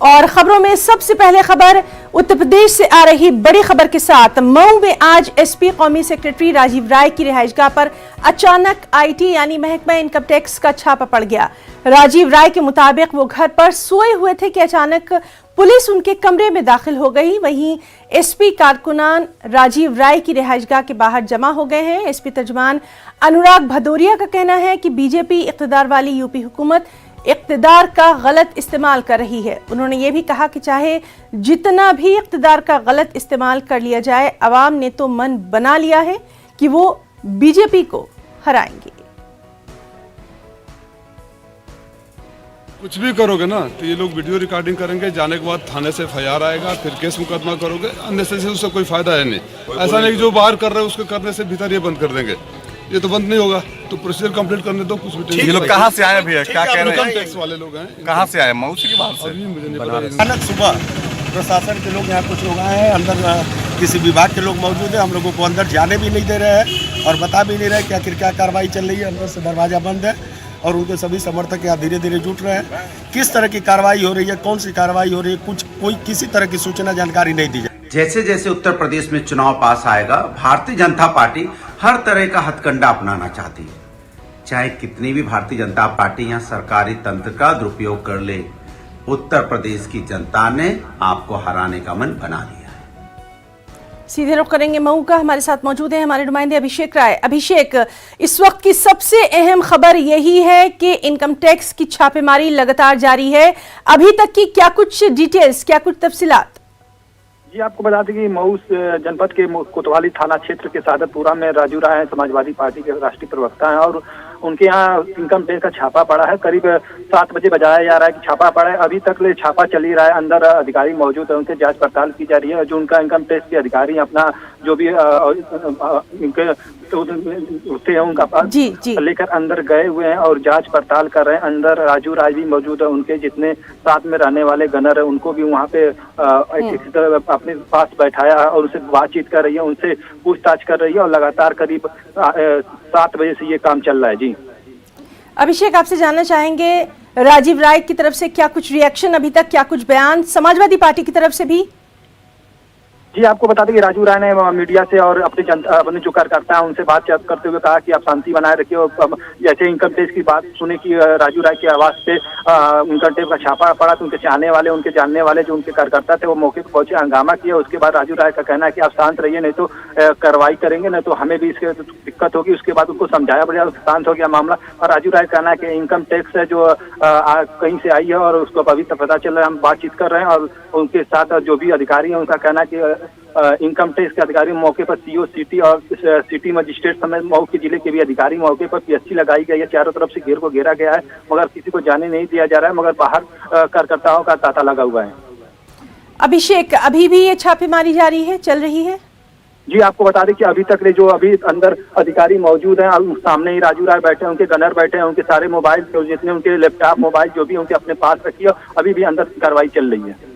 और खबरों में सबसे पहले खबर उत्तर प्रदेश से आ रही बड़ी खबर के साथ मऊ में आज एसपी कौमी सेक्रेटरी राजीव राय की रिहाइशगाह पर अचानक आईटी यानी महकमा इनकम टैक्स का छापा पड़ गया। राजीव राय के मुताबिक वो घर पर सोए हुए थे कि अचानक पुलिस उनके कमरे में दाखिल हो गई। वहीं एसपी कारकुनान राजीव राय की रिहाइशगाह के बाहर जमा हो गए हैं। एसपी तर्जमान अनुराग भदौरिया का कहना है कि बीजेपी इक़्तिदार वाली यूपी हुकूमत इक़्तिदार का गलत इस्तेमाल कर रही है। उन्होंने ये भी कहा कि चाहे जितना भी इक़्तिदार का गलत इस्तेमाल कर लिया जाए, अवाम ने तो मन बना लिया है कि वो बीजेपी को हराएंगे। कुछ भी करोगे ना तो ये लोग वीडियो रिकॉर्डिंग करेंगे, जाने के बाद थाने से एफआईआर आएगा, फिर केस मुकदमा करोगे, अननेसेसरी उससे कोई फायदा है नहीं। ऐसा नहीं कि जो बाहर कर रहे हैं उसके करने से भीतर ये बंद कर देंगे, ये तो बंद नहीं होगा। तो प्रोसीजर कंप्लीट करने दो। कुछ भी ये लोग कहाँ से आए भैया, क्या कह रहे हैं? टैक्स वाले लोग हैं। कहाँ से आए? मऊ से कि बाहर से? अभी मुझे नहीं पता। अचानक सुबह प्रशासन के लोग यहाँ कुछ लोग आए हैं, अंदर किसी विभाग के लोग मौजूद हैं, हम लोगों को अंदर जाने भी नहीं दे रहे हैं और बता भी नहीं रहे कि आखिर क्या कार्रवाई चल रही है। अंदर से दरवाजा बंद है और उनके सभी समर्थक यहाँ धीरे धीरे जुट रहे हैं। किस तरह की कार्रवाई हो रही है, कौन सी कार्रवाई हो रही है, कोई किसी तरह की सूचना जानकारी नहीं दी जाए। जैसे जैसे उत्तर प्रदेश में चुनाव पास आएगा, भारतीय जनता पार्टी हर तरह का हथकंडा अपनाना चाहती है। चाहे कितनी भी भारतीय जनता पार्टी यहाँ सरकारी तंत्र का दुरुपयोग कर ले, उत्तर प्रदेश की जनता ने आपको हराने का मन बना लिया है। सीधे रुख करेंगे मऊ का। हमारे साथ मौजूद हैं हमारे नुमाइंदे अभिषेक राय। अभिषेक, इस वक्त की सबसे अहम खबर यही है कि इनकम टैक्स की छापेमारी लगातार जारी है। अभी तक की क्या कुछ डिटेल्स, क्या कुछ तफसीलात? जी, आपको बता दें कि मऊ जनपद के कोतवाली थाना क्षेत्र के सादतपुरा में राजू राय समाजवादी पार्टी के राष्ट्रीय प्रवक्ता हैं और उनके यहाँ इनकम टैक्स का छापा पड़ा है। करीब 7 बजे बताया जा रहा है कि छापा पड़ा है। अभी तक ले छापा चल ही रहा है। अंदर अधिकारी मौजूद है, उनके जांच पड़ताल की जा रही है। जो उनका इनकम टैक्स के अधिकारी अपना जो भी उनके होते हैं उनका लेकर अंदर गए हुए हैं और जांच पड़ताल कर रहे हैं। अंदर राजू राय भी मौजूद है, उनके जितने साथ में रहने वाले गनर है उनको भी वहाँ पे अपने पास बैठाया और उनसे बातचीत कर रही है, उनसे पूछताछ कर रही है और लगातार करीब 7 बजे से ये काम चल रहा है। जी अभिषेक, आपसे जानना चाहेंगे राजीव राय की तरफ से क्या कुछ रिएक्शन अभी तक, क्या कुछ बयान समाजवादी पार्टी की तरफ से भी? जी, आपको बता दें कि राजू राय ने मीडिया से और अपने जो कार्यकर्ता है उनसे बातचीत करते हुए कहा कि आप शांति बनाए रखिए। और जैसे इनकम टैक्स की बात सुने कि राजू राय की आवाज पे इनकम टैक्स का छापा पड़ा तो उनके चाहने वाले, उनके जानने वाले जो उनके कार्यकर्ता थे वो मौके पर पहुंचे, हंगामा किया। उसके बाद राजू राय का कहना है कि आप शांत रहिए, नहीं तो कार्रवाई करेंगे, नहीं तो हमें भी इसके दिक्कत होगी। उसके बाद उनको समझाया बढ़िया, शांत हो गया मामला। और राजू राय का कहना है कि इनकम टैक्स है जो कहीं से आई है और उसको अभी तक पता चल रहा है, हम बातचीत कर रहे हैं। और उनके साथ जो भी अधिकारी है उनका कहना है कि इनकम टैक्स के अधिकारी मौके पर सीओ सिटी और सिटी मजिस्ट्रेट समेत मऊ के जिले के भी अधिकारी मौके पर पीएससी लगाई गई है। चारों तरफ से घेरा गया है मगर किसी को जाने नहीं दिया जा रहा है, मगर बाहर कार्यकर्ताओं का तांता लगा हुआ है। अभिषेक, अभी भी ये छापेमारी जारी है, चल रही है? जी, आपको बता दें कि अभी तक जो अभी अंदर अधिकारी मौजूद हैं, सामने ही राजू राय बैठे हैं, उनके गनर बैठे हैं, उनके सारे मोबाइल जितने उनके लैपटॉप मोबाइल जो भी उनके अपने पास रखी है, अभी भी अंदर कार्रवाई चल रही है।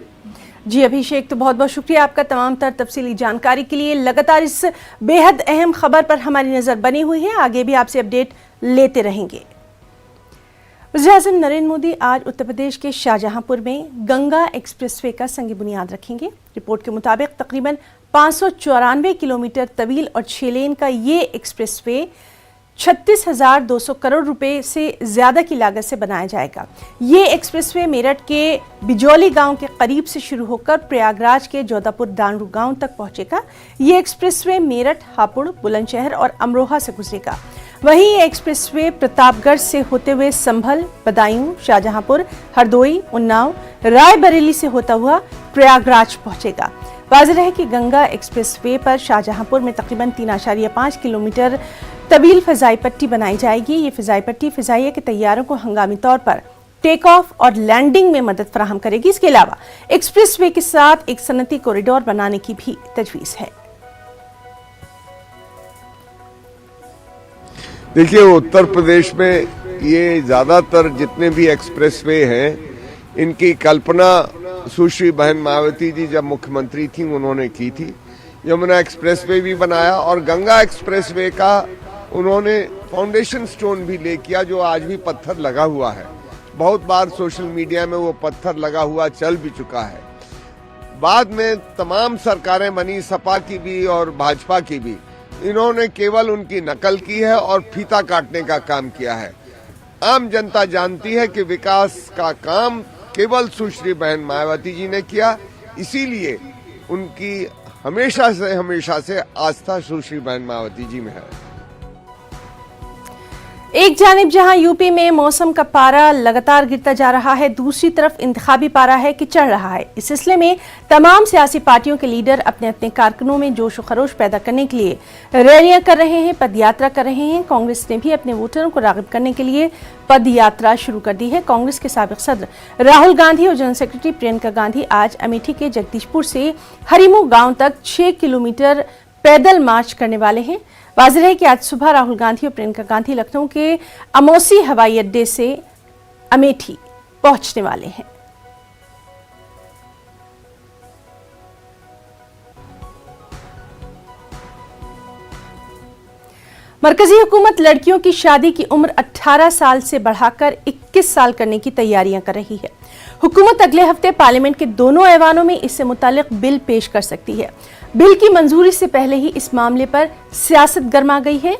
जी अभिषेक, तो बहुत बहुत शुक्रिया आपका तमाम तर तफसीली जानकारी के लिए। लगातार इस बेहद अहम खबर पर हमारी नज़र बनी हुई है, आगे भी आपसे अपडेट लेते रहेंगे। वज़ीर-ए-आज़म नरेंद्र मोदी आज उत्तर प्रदेश के शाहजहांपुर में गंगा एक्सप्रेसवे का संग बुनियाद रखेंगे। रिपोर्ट के मुताबिक तकरीबन 594 किलोमीटर तवील और 6 लेन का ये एक्सप्रेसवे 36,200 करोड़ रुपए से ज़्यादा की लागत से बनाया जाएगा। ये एक्सप्रेसवे मेरठ के बिजौली गांव के करीब से शुरू होकर प्रयागराज के जोधापुर दानरू गांव तक पहुंचेगा। ये एक्सप्रेसवे मेरठ, हापुड़, बुलंदशहर और अमरोहा से गुजरेगा। वहीं ये एक्सप्रेसवे प्रतापगढ़ से होते हुए संभल, बदायूं, शाहजहांपुर, हरदोई, उन्नाव, रायबरेली से होता हुआ प्रयागराज पहुंचेगा। वाज़ेह है कि गंगा एक्सप्रेसवे पर शाहजहांपुर में तकरीबन 3.5 किलोमीटर तवील फ़िज़ाई पट्टी बनाई जाएगी। ये फ़िज़ाई पट्टी फ़िज़ाइया के तैयारों को हंगामी तौर पर टेक ऑफ और लैंडिंग में मदद फराहम करेगी। इसके अलावा एक्सप्रेसवे के साथ एक सनती कॉरिडोर बनाने की भी तजवीज़ है। देखिए, उत्तर प्रदेश में ये ज़्यादातर जितने भी एक्सप्रेसवे हैं, इनकी कल्पना सुश्री बहन मायावती जी जब मुख्यमंत्री थी उन्होंने की थी। यमुना एक्सप्रेसवे भी बनाया और गंगा एक्सप्रेसवे का उन्होंने फाउंडेशन स्टोन भी ले किया, जो आज भी पत्थर लगा हुआ है। बहुत बार सोशल मीडिया में वो पत्थर लगा हुआ चल भी चुका है। बाद में तमाम सरकारें बनी, सपा की भी और भाजपा की भी, इन्होंने केवल उनकी नकल की है और फीता काटने का काम किया है। आम जनता जानती है कि विकास का काम केवल सुश्री बहन मायावती जी ने किया, इसीलिए उनकी हमेशा से आस्था सुश्री बहन मायावती जी में है। एक जानिब जहां यूपी में मौसम का पारा लगातार गिरता जा रहा है, दूसरी तरफ इंतखाबी पारा है कि चढ़ रहा है। इस सिलसिले में तमाम सियासी पार्टियों के लीडर अपने अपने कारकुनों में जोश और खरोश पैदा करने के लिए रैलियां कर रहे हैं, पदयात्रा कर रहे हैं। कांग्रेस ने भी अपने वोटरों को राग़िब करने के लिए पदयात्रा शुरू कर दी है। कांग्रेस के साबिक सदर राहुल गांधी और जनरल सेक्रेटरी प्रियंका गांधी आज अमेठी के जगदीशपुर से हरिमू गांव तक 6 किलोमीटर पैदल मार्च करने वाले हैं। वाज़ेह है कि आज सुबह राहुल गांधी और प्रियंका गांधी लखनऊ के अमौसी हवाई अड्डे से अमेठी पहुंचने वाले हैं। मरकजी हुकूमत लड़कियों की शादी की उम्र 18 साल से बढ़ाकर 21 साल करने की तैयारियां कर रही है। हुकूमत अगले हफ्ते पार्लियामेंट के दोनों ऐवानों में इससे मुतालिक बिल पेश कर सकती है। बिल की मंजूरी से पहले ही इस मामले पर सियासत गर्मा गई है।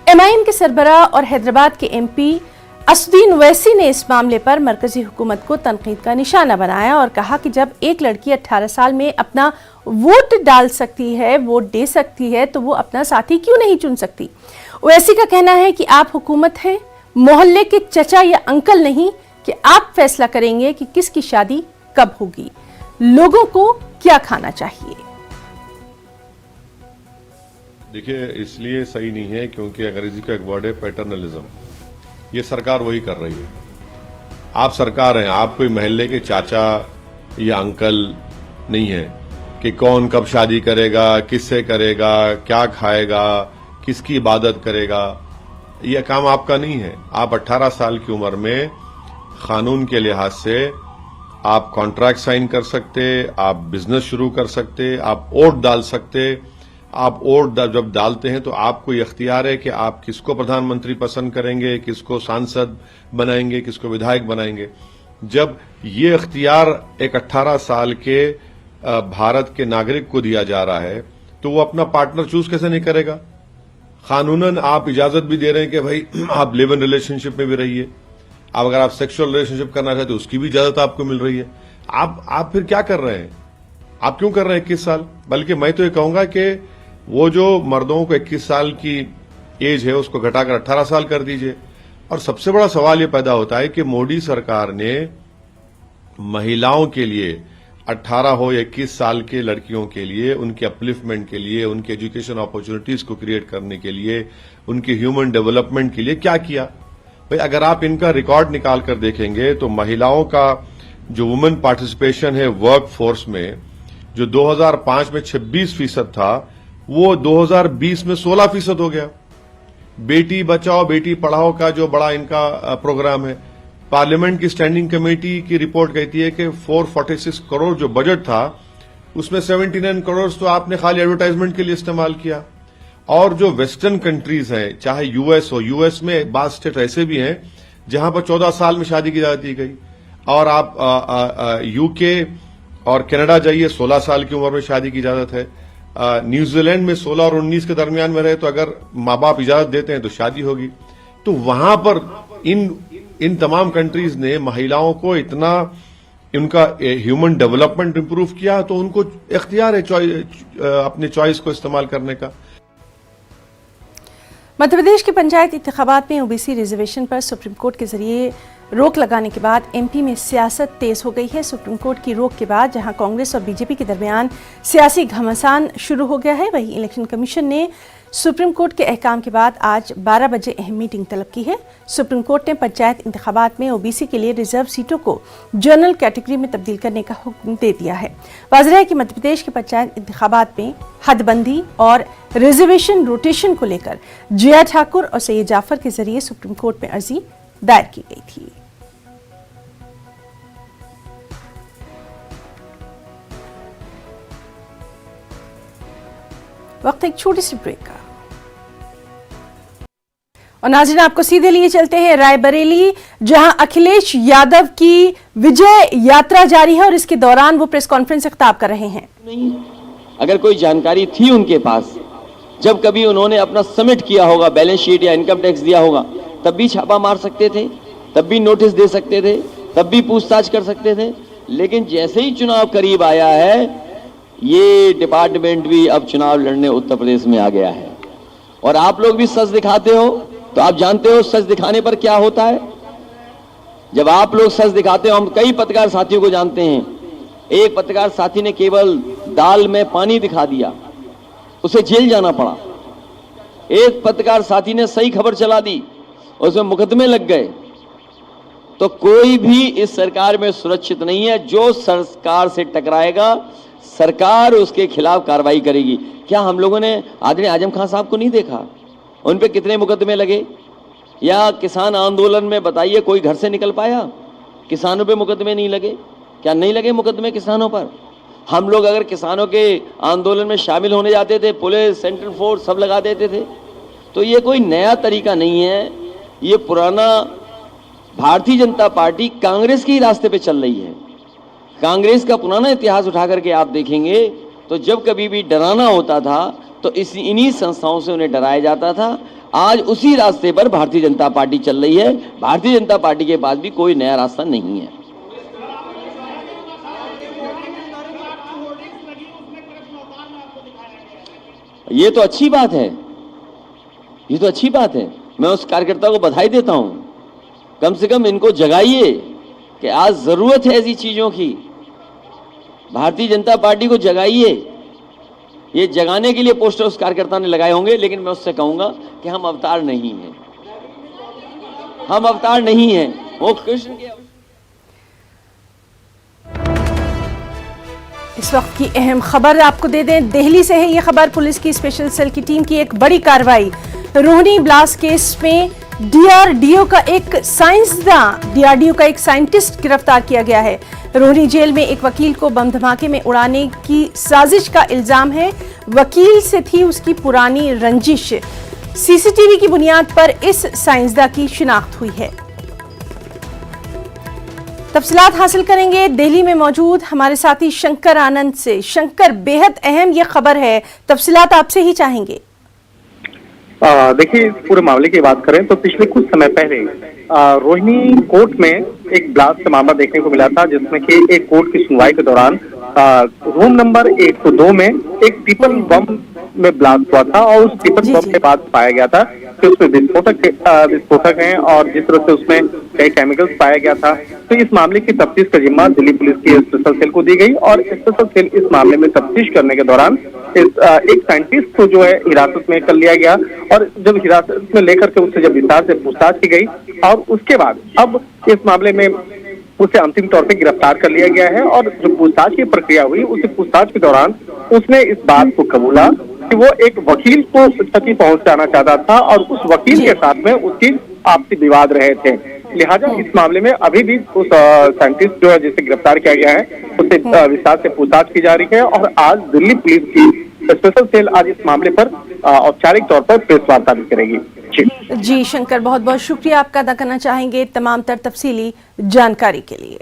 एमआईएम के सरबराह और हैदराबाद के एमपी असदुद्दीन ओवैसी ने इस मामले पर मरकजी हुकूमत को तनकीद का निशाना बनाया और कहा कि जब एक लड़की 18 साल में अपना वोट डाल सकती है, वोट दे सकती है, तो वो अपना साथी क्यों नहीं चुन सकती। ओवैसी का कहना है कि आप हुकूमत हैं, मोहल्ले के चचा या अंकल नहीं कि आप फैसला करेंगे कि किसकी शादी कब होगी, लोगों को क्या खाना चाहिए। देखिए, इसलिए सही नहीं है क्योंकि अंग्रेजी का एक वर्ड है पैटर्नलिज्म। ये सरकार वही कर रही है। आप सरकार हैं, आप कोई महल्ले के चाचा या अंकल नहीं है कि कौन कब शादी करेगा, किससे करेगा, क्या खाएगा, किसकी इबादत करेगा। यह काम आपका नहीं है। आप 18 साल की उम्र में कानून के लिहाज से आप कॉन्ट्रैक्ट साइन कर सकते, आप बिजनेस शुरू कर सकते, आप वोट डाल सकते। आप वोट जब डालते हैं तो आपको ये अख्तियार है कि आप किसको प्रधानमंत्री पसंद करेंगे, किसको सांसद बनाएंगे, किसको विधायक बनाएंगे। जब ये अख्तियार एक 18 साल के भारत के नागरिक को दिया जा रहा है तो वो अपना पार्टनर चूज कैसे नहीं करेगा। कानूनन आप इजाजत भी दे रहे हैं कि भाई आप लिव इन रिलेशनशिप में भी रहिए। अब अगर आप सेक्सुअल रिलेशनशिप करना चाहते तो उसकी भी इजाजत आपको मिल रही है। आप फिर क्या कर रहे हैं? आप क्यों कर रहे हैं 21 साल? बल्कि मैं तो ये कहूंगा कि वो जो मर्दों को 21 साल की एज है उसको घटाकर 18 साल कर दीजिए। और सबसे बड़ा सवाल ये पैदा होता है कि मोदी सरकार ने महिलाओं के लिए 18 हो या 21 साल के लड़कियों के लिए, उनके अपलिफ्टमेंट के लिए, उनके एजुकेशन अपॉर्चुनिटीज को क्रिएट करने के लिए, उनके ह्यूमन डेवलपमेंट के लिए क्या किया। भाई अगर आप इनका रिकॉर्ड निकाल कर देखेंगे तो महिलाओं का जो वुमेन पार्टिसिपेशन है वर्क फोर्स में, जो 2005 में 26% था, वो 2020 में 16% हो गया। बेटी बचाओ बेटी पढ़ाओ का जो बड़ा इनका प्रोग्राम है, पार्लियामेंट की स्टैंडिंग कमेटी की रिपोर्ट कहती है कि 446 करोड़ जो बजट था उसमें 79 करोड़ तो आपने खाली एडवर्टाइजमेंट के लिए इस्तेमाल किया। और जो वेस्टर्न कंट्रीज हैं, चाहे यूएस हो, यूएस में बात स्टेट ऐसे भी हैं जहां पर 14 साल में शादी की इजाजत दी गई। और आप यूके और कनाडा जाइए, 16 साल की उम्र में शादी की इजाजत है। न्यूजीलैंड में 16 और 19 के दरमियान में रहे तो अगर माँ बाप इजाजत देते हैं तो शादी होगी। तो वहां पर इन तमाम कंट्रीज ने महिलाओं को इतना उनका ह्यूमन डेवलपमेंट इंप्रूव किया, तो उनको इख्तियार है अपने चॉइस को इस्तेमाल करने का। मध्य प्रदेश के पंचायत इंतखाबात में ओबीसी रिजर्वेशन पर सुप्रीम कोर्ट के जरिए रोक लगाने के बाद एमपी में सियासत तेज हो गई है। सुप्रीम कोर्ट की रोक के बाद जहां कांग्रेस और बीजेपी के दरमियान सियासी घमासान शुरू हो गया है, वहीं इलेक्शन कमीशन ने सुप्रीम कोर्ट के अहकाम के बाद आज 12 बजे अहम मीटिंग तलब की है। सुप्रीम कोर्ट ने पंचायत इंतखाबात में ओबीसी के लिए रिजर्व सीटों को जनरल कैटेगरी में तब्दील करने का हुक्म दे दिया है। वाज़ेह है कि मध्य प्रदेश के पंचायत इंतखाबात में हदबंदी और रिजर्वेशन रोटेशन को लेकर जया ठाकुर और सैयद जाफर के जरिए सुप्रीम कोर्ट में अर्जी दायर की गई थी। वक्त एक छोटी सी ब्रेक का। और नाज़रीन, आपको सीधे लिए चलते हैं रायबरेली, जहां अखिलेश यादव की विजय यात्रा जारी है और इसके दौरान वो प्रेस कॉन्फ्रेंस से खिताब कर रहे हैं। नहीं, अगर कोई जानकारी थी उनके पास, जब कभी उन्होंने अपना सबमिट किया होगा, बैलेंस शीट या इनकम टैक्स दिया होगा, तब भी छापा मार सकते थे, तब भी नोटिस दे सकते थे, तब भी पूछताछ कर सकते थे। लेकिन जैसे ही चुनाव करीब आया है, ये डिपार्टमेंट भी अब चुनाव लड़ने उत्तर प्रदेश में आ गया है। और आप लोग भी सच दिखाते हो, तो आप जानते हो सच दिखाने पर क्या होता है। जब आप लोग सच दिखाते हो, हम कई पत्रकार साथियों को जानते हैं, एक पत्रकार साथी ने केवल दाल में पानी दिखा दिया, उसे जेल जाना पड़ा। एक पत्रकार साथी ने सही खबर चला दी, उसमें मुकदमे लग गए। तो कोई भी इस सरकार में सुरक्षित नहीं है। जो सरकार से टकराएगा, सरकार उसके खिलाफ कार्रवाई करेगी। क्या हम लोगों ने आदरणीय आजम खान साहब को नहीं देखा? उन पे कितने मुकदमे लगे? या किसान आंदोलन में बताइए कोई घर से निकल पाया? किसानों पे मुकदमे नहीं लगे? क्या नहीं लगे मुकदमे किसानों पर? हम लोग अगर किसानों के आंदोलन में शामिल होने जाते थे, पुलिस, सेंट्रल फोर्स सब लगा देते थे। तो ये कोई नया तरीका नहीं है, ये पुराना भारतीय जनता पार्टी कांग्रेस के ही रास्ते पे चल रही है। कांग्रेस का पुराना इतिहास उठा करके आप देखेंगे तो जब कभी भी डराना होता था तो इन्हीं संस्थाओं से उन्हें डराया जाता था। आज उसी रास्ते पर भारतीय जनता पार्टी चल रही है। भारतीय जनता पार्टी के पास भी कोई नया रास्ता नहीं है। ये तो अच्छी बात है, ये तो अच्छी बात है। मैं उस कार्यकर्ता को बधाई देता हूं। कम से कम इनको जगाइए कि आज जरूरत है ऐसी चीजों की। भारतीय जनता पार्टी को जगाइए। ये जगाने के लिए पोस्टर उस कार्यकर्ता ने लगाए होंगे, लेकिन मैं उससे कहूंगा कि हम अवतार नहीं हैं, हम अवतार नहीं हैं, वो कृष्ण के। इस वक्त की अहम खबर आपको दे दें, दिल्ली से है ये खबर। पुलिस की स्पेशल सेल की टीम की एक बड़ी कार्रवाई। रोहिणी ब्लास्ट केस में डीआरडीओ का एक साइंटिस्ट गिरफ्तार किया गया है। रोहिणी जेल में एक वकील को बम धमाके में उड़ाने की साजिश का इल्जाम है। वकील से थी उसकी पुरानी रंजिश। सीसीटीवी की बुनियाद पर इस साइंसदा की शिनाख्त हुई है। तफसीलात हासिल करेंगे दिल्ली में मौजूद हमारे साथी शंकर आनंद से। शंकर, बेहद अहम ये खबर है, तफसीलात आपसे ही चाहेंगे। देखिए, इस पूरे मामले की बात करें तो पिछले कुछ समय पहले रोहिणी कोर्ट में एक ब्लास्ट का मामला देखने को मिला था, जिसमें कि एक कोर्ट की सुनवाई के दौरान रूम नंबर 102 में एक ट्रिपल बम में ब्लास्ट हुआ था और उस ट्रिपल बम के बाद पाया गया था कि उसमें विस्फोटक हैं और जिस तरह से उसमें कई केमिकल्स पाया गया था। तो इस मामले की तफ्तीश का जिम्मा दिल्ली पुलिस की स्पेशल सेल को दी गई और स्पेशल सेल इस मामले में तफ्तीश करने के दौरान एक साइंटिस्ट को जो है हिरासत में कर लिया गया और जब हिरासत में लेकर के उससे जब विस्तार से पूछताछ की गई और उसके बाद अब इस मामले में उसे अंतिम तौर पे गिरफ्तार कर लिया गया है। और जो पूछताछ की प्रक्रिया हुई, उसे पूछताछ के दौरान उसने इस बात को कबूला कि वो एक वकील को क्षति पहुंचाना चाहता था और उस वकील के साथ में उसकी आपसी विवाद रहे थे। लिहाजा इस मामले में अभी भी उस साइंटिस्ट जो है जिसे गिरफ्तार किया गया है उससे विस्तार से पूछताछ की जा रही है और आज दिल्ली पुलिस की स्पेशल सेल आज इस मामले पर औपचारिक तौर पर प्रेस वार्ता भी करेगी। जी शंकर, बहुत बहुत शुक्रिया आपका अदा करना चाहेंगे तमाम तर तफसीली जानकारी के लिए।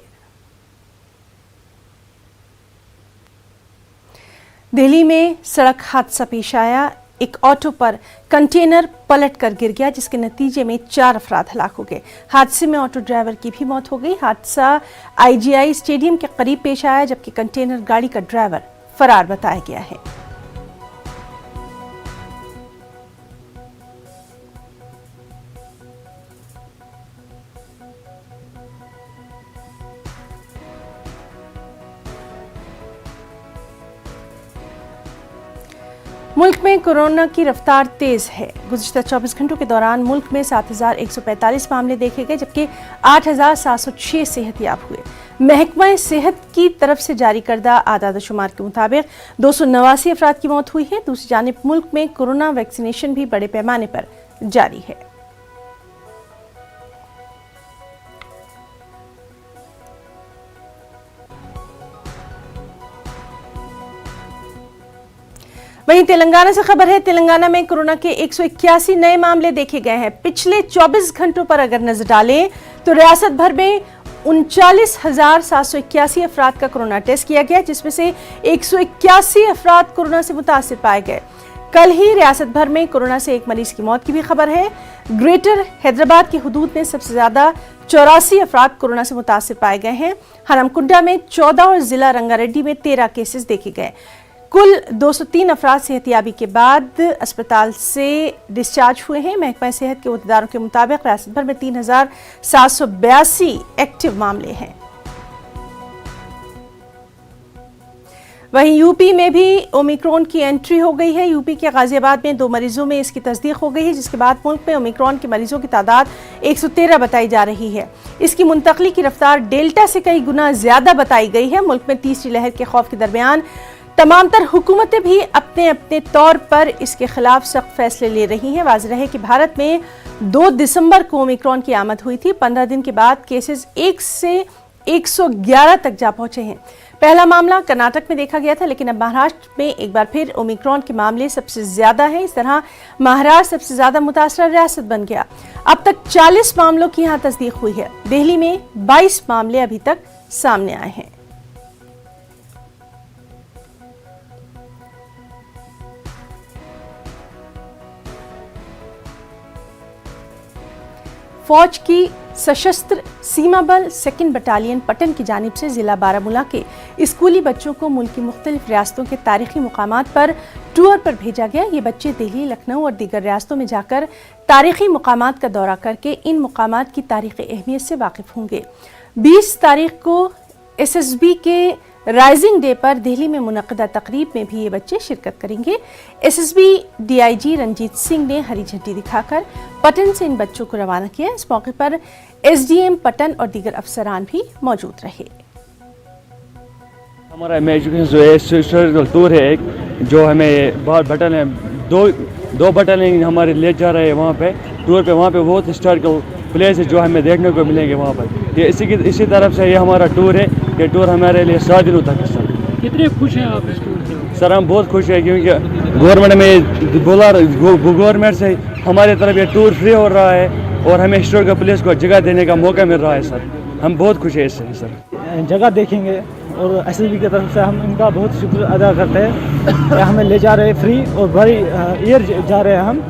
दिल्ली में सड़क हादसा पेश आया। एक ऑटो पर कंटेनर पलटकर गिर गया, जिसके नतीजे में 4 अफराद हलाक हो गए। हादसे में ऑटो ड्राइवर की भी मौत हो गई। हादसा आईजीआई स्टेडियम के करीब पेश आया, जबकि कंटेनर गाड़ी का ड्राइवर फरार बताया गया है। मुल्क में कोरोना की रफ्तार तेज है। गुज़िश्ता 24 घंटों के दौरान मुल्क में 7,145 मामले देखे गए, जबकि 8,706 सेहतयाब हुए। महकमा सेहत की तरफ से जारी करदा आदाद-ओ-शुमार के मुताबिक 289 अफराद की मौत हुई है। दूसरी जानिब मुल्क में कोरोना वैक्सीनेशन भी बड़े पैमाने पर जारी है। वहीं तेलंगाना से खबर है। तेलंगाना में कोरोना के 181 नए मामले देखे गए हैं। पिछले 24 घंटों पर अगर नजर डालें तो रियासत भर में 39,781 अफराद का कोरोना टेस्ट किया गया, जिसमें से 181 अफराद कोरोना से मुतासिर पाए गए। कल ही रियासत भर में कोरोना से एक मरीज की मौत की भी खबर है। ग्रेटर हैदराबाद की हुदूद में सबसे ज्यादा 84 अफराद कोरोना से मुतासिर पाए गए हैं। हनमकुंडा में 14 और जिला रंगारेड्डी में 13 केसेस देखे गए। कुल 203 अफराद सेहतियाबी के बाद अस्पताल से डिस्चार्ज हुए हैं। महकमा सेहत के अहदेदारों के मुताबिक रियासत भर में 3,782 एक्टिव मामले हैं। वहीं यूपी में भी ओमिक्रॉन की एंट्री हो गई है। यूपी के गाजियाबाद में 2 मरीजों में इसकी तस्दीक हो गई है, जिसके बाद मुल्क में ओमिक्रॉन के मरीजों की तादाद 113 बताई जा रही है। इसकी मुंतकली की रफ्तार डेल्टा से कई गुना ज्यादा बताई गई है। मुल्क में तीसरी लहर के खौफ के दरमियान तमाम तर हुकूमतें भी अपने अपने तौर पर इसके खिलाफ सख्त फैसले ले रही हैं। वाज़ेह है कि भारत में 2 दिसंबर को ओमिक्रॉन की आमद हुई थी। 15 दिन के बाद केसेस 1 से 111 तक जा पहुंचे हैं। पहला मामला कर्नाटक में देखा गया था, लेकिन अब महाराष्ट्र में एक बार फिर ओमिक्रॉन के मामले सबसे ज्यादा हैं। इस तरह महाराष्ट्र सबसे ज्यादा मुतासरा रियासत बन गया। अब तक 40 मामलों की यहां तस्दीक हुई है। दिल्ली में 22 मामले अभी तक सामने आए हैं। फौज की सशस्त्र सीमा बल 2nd बटालियन पटन की जानिब से जिला बारामूला के स्कूली बच्चों को मुल्क की मुख्तलिफ रियासतों के तारीखी मुकामात पर टूर पर भेजा गया। ये बच्चे दिल्ली, लखनऊ और दीगर रियासतों में जाकर तारीखी मुकामात का दौरा करके इन मुकामात की तारीखी अहमियत से वाकिफ होंगे। 20 तारीख को SSB के राइजिंग डे पर दिल्ली में मुनक़दा तकरीब में भी ये बच्चे शिरकत करेंगे। SSB DIG रंजीत सिंह ने हरी झंडी दिखाकर पटन से इन बच्चों को रवाना किया। इस मौके पर SDM पटन और दीगर अफसरान भी मौजूद रहे। हमारा एजुकेशन जो है हिस्टोरिकल टूर है एक, जो हमें बहुत बटन है, दो बटन हमारे ले जा रहे हैं वहाँ पे टूर पे। वहाँ पे बहुत हिस्टोरिकल प्लेस है जो हमें देखने को मिलेंगे वहाँ पर। ये इसी तरफ से ये हमारा टूर है। ये टूर हमारे लिए 7 दिनों तक है सर। कितने खुश हैं आप इस टूर से? सर हम बहुत खुश हैं, क्योंकि गवर्नमेंट में बोला, गवर्नमेंट से हमारे तरफ ये टूर फ्री हो रहा है और हमें हिस्टोरिकल प्लेस को जगह देने का मौका मिल रहा है सर। हम बहुत खुश हैं इससे सर। जगह देखेंगे और SSB की तरफ से हम इनका बहुत शुक्र अदा करते हैं कि हमें ले जा रहे हैं फ्री और बड़ी ईयर जा रहे हैं हम,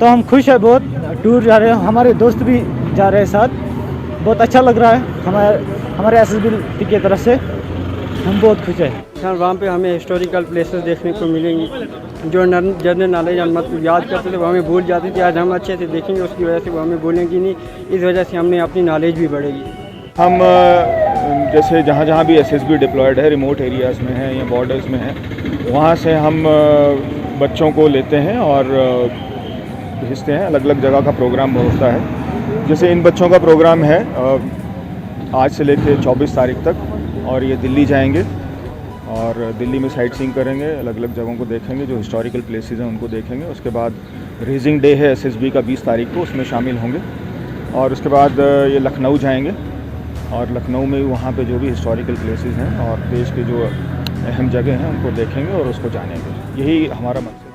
तो हम खुश हैं बहुत। टूर जा रहे हैं, हमारे दोस्त भी जा रहे हैं साथ, बहुत अच्छा लग रहा है हमारे SSB की तरफ से। हम बहुत खुश हैं सर। वहाँ पे हमें हिस्टोरिकल प्लेसेस देखने को मिलेंगी, जो जनरल नॉलेज हम मतलब याद करते थे वो हमें भूल जाती थी। आज हम अच्छे से देखेंगे, उसकी वजह से वो हमें भूलेंगी नहीं। इस वजह से हमने अपनी नॉलेज भी बढ़ेगी। हम जैसे जहाँ जहाँ भी SSB डिप्लॉयड है, रिमोट एरियाज़ में है या बॉर्डर्स में है, वहाँ से हम बच्चों को लेते हैं और भेजते हैं। अलग अलग जगह का प्रोग्राम होता है। जैसे इन बच्चों का प्रोग्राम है आज से लेकर 24 तारीख तक, और ये दिल्ली जाएंगे और दिल्ली में साइट सीइंग करेंगे, अलग अलग जगहों को देखेंगे, जो हिस्टोरिकल प्लेसेस हैं उनको देखेंगे। उसके बाद रेजिंग डे है SSB का 20 तारीख को, उसमें शामिल होंगे। और उसके बाद ये लखनऊ जाएंगे और लखनऊ में वहाँ पे जो भी हिस्टोरिकल प्लेसेस हैं और देश के जो अहम जगह हैं उनको देखेंगे और उसको जानेंगे। यही हमारा मकसद है।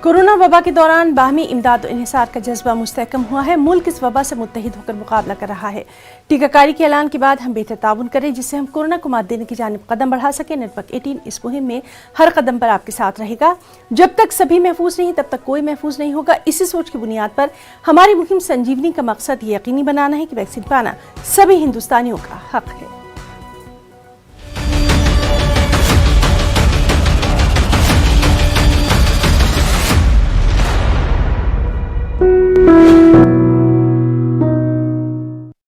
कोरोना वबा के दौरान बाहमी इमदाद और इन्हिसार का जज्बा मुस्तहकम हुआ है। मुल्क इस वबा से मुत्तहिद होकर मुकाबला कर रहा है। टीकाकारी के ऐलान के बाद हम बेहतर ताउन करें, जिससे हम कोरोना को मात देने की जानिब कदम बढ़ा सकें। नेटवर्क 18 इस मुहिम में हर कदम पर आपके साथ रहेगा। जब तक सभी महफूज नहीं, तब तक कोई महफूज नहीं होगा। इसी सोच की बुनियाद पर हमारी मुहिम संजीवनी का मकसद यकीनी बनाना है कि वैक्सीन पाना सभी हिंदुस्तानियों का हक है।